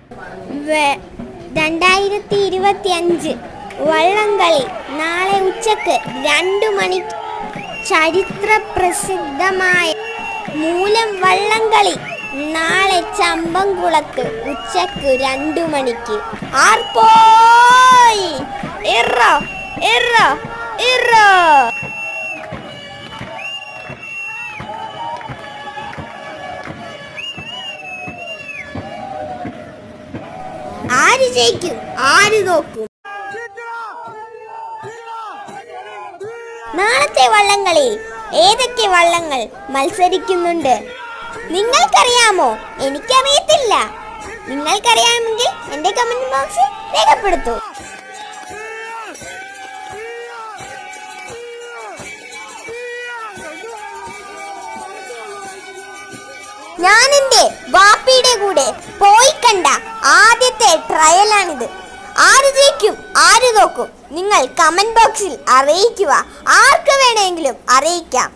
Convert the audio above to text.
2025 വള്ളംകളി നാളെ ഉച്ചക്ക് 2 മണിക്ക്. ചരിത്ര പ്രസിദ്ധമായ മൂലം വള്ളംകളി നാളെ ചമ്പംകുളത്ത് ഉച്ചക്ക് 2 മണിക്ക്. ആർപ്പോയ് ഇറ ഇറ ഇറ. ആര് ജയിക്കും, ആര് തോക്കും? നാളത്തെ വള്ളംകളിയിൽ ഏതൊക്കെ വള്ളങ്ങൾ മത്സരിക്കുന്നുണ്ട് നിങ്ങൾക്കറിയാമോ? എനിക്കറിയത്തില്ല. നിങ്ങൾക്കറിയാമെങ്കിൽ എന്റെ കമന്റ് ബോക്സിൽ രേഖപ്പെടുത്തൂ. ഞാൻ എന്റെ വാപ്പിയുടെ കൂടെ പോയി കണ്ട ആദ്യത്തെ ട്രയലാണിത്. ആര് ജയിക്കും, ആര് തോക്കും? നിങ്ങൾ കമന്റ് ബോക്സിൽ അറിയിക്കുക. ആർക്ക് വേണമെങ്കിലും അറിയിക്കാം.